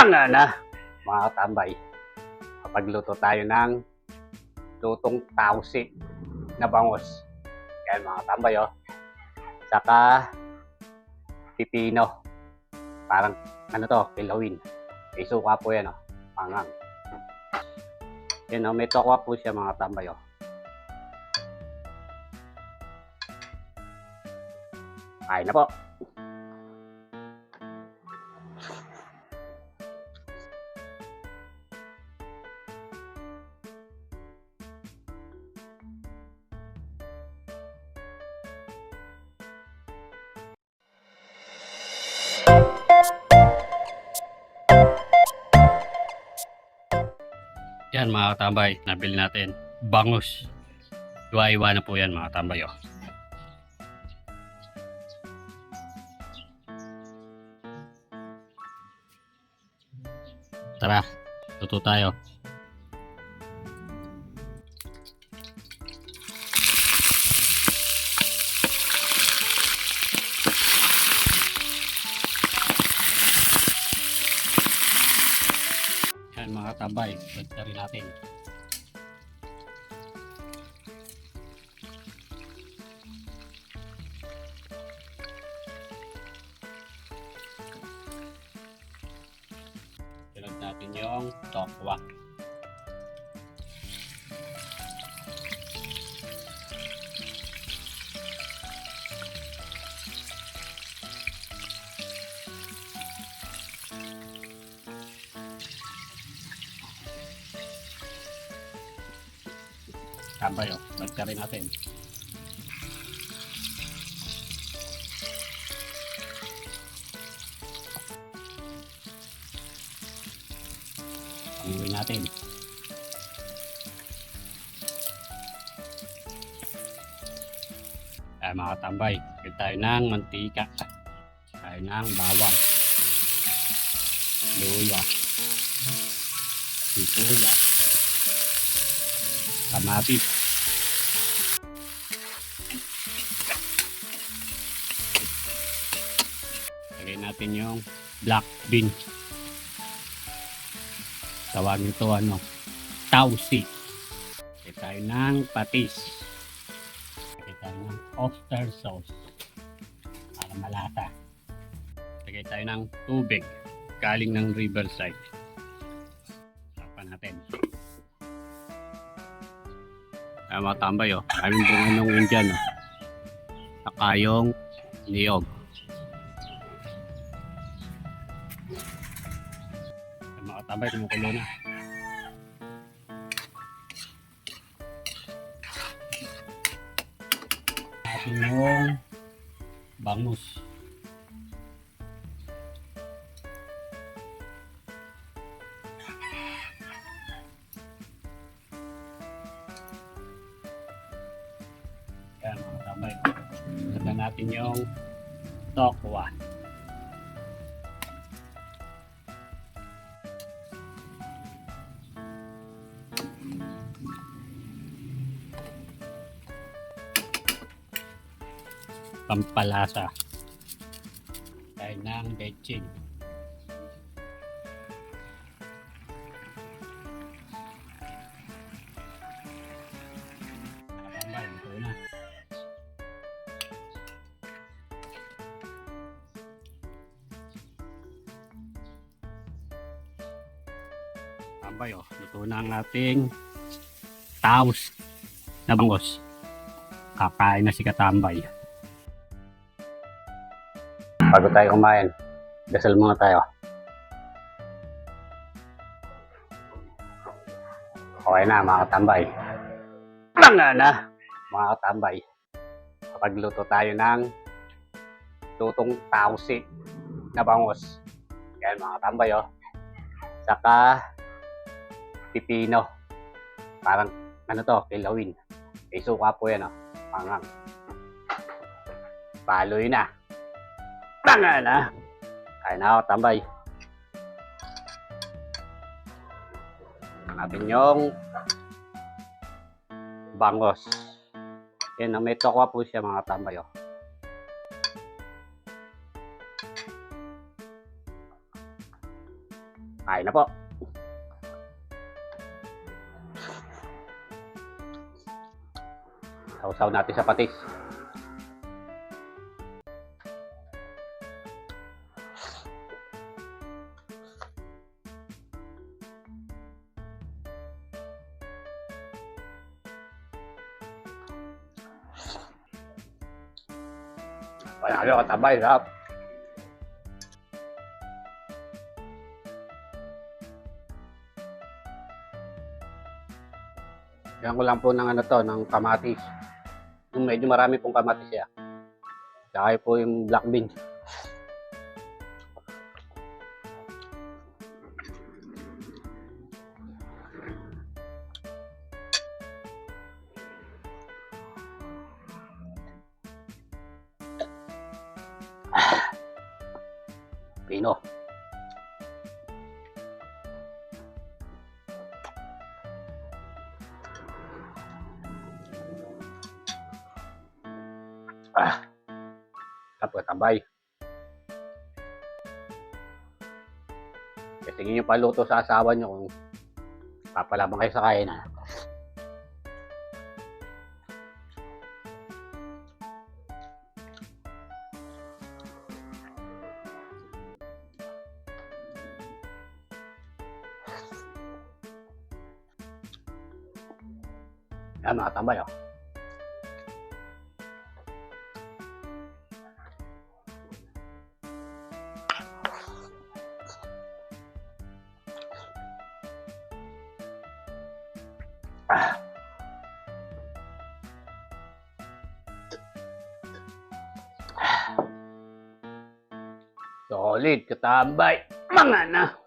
Tanga na, mga katambay. Kapagluto tayo ng lutong tausi na bangos. Yan mga katambay, oh. Saka pipino. Parang ano to, kilawin. May suka po yan, oh. Pangang. Yan, oh, may tokwa po siya mga katambay, oh. Kain na po. Yan mga katambay, nabili natin bangus. Iwa-iwa na po yan mga katambay, oh. Tara, luto tayo. Yan mga katambay, balik rin natin. Sunod natin yung tokwa. Tambay, oh. Balik rin natin. Iuwi natin. Ay mga katambay, bigyan tayo ng mantika. Tayo ng bawang. Luya. Sibuyas. Kamatis. Lagay natin yung black bean. Tawagin ito ano, tausi. Lagay tayo ng patis. Lagay tayo ng oyster sauce para malasa. Lagay tayo ng tubig galing ng riverside. Tapan natin. Ay mga tambay, oh. Kaming bunga ng Indian, oh. Saka yung niyog. Ay mga tambay, kumukulo na. Atin yung bangus. Yan mga tambay. Lagyan natin yung tokwa. Pampalasa. Tayo ng bechin. Tambay, ito na. Tambay, oh. Luto na ang ating taos na bangos. Kakain na si katambay. Bago tayo kumain, dasal muna tayo. Okay na mga katambay. Tanga na, mga katambay. Kapagluto tayo ng lutong tausi na bangos. Yan mga katambay, oh. Saka pipino. Parang ano to, kilawin. May suka po yan, oh. Pangang. Paloy na. Tanga na. Kain na ako, tambay. Natin yung bangos. Yan, may tokwa po siya mga tambay, oh. Kain na po. Sausaw natin sa patis. Panalo katabay, sarap. Yan ko lang po ng ng kamatis. Yung medyo marami pong kamatis siya. Tsaka po yung black beans. Pino. Kapag-tabay. Kasi nyo paluto sa asawa nyo kung papalaban kayo sa kainan. Yan mga tambay, oh. Solid, katambay. Mga na.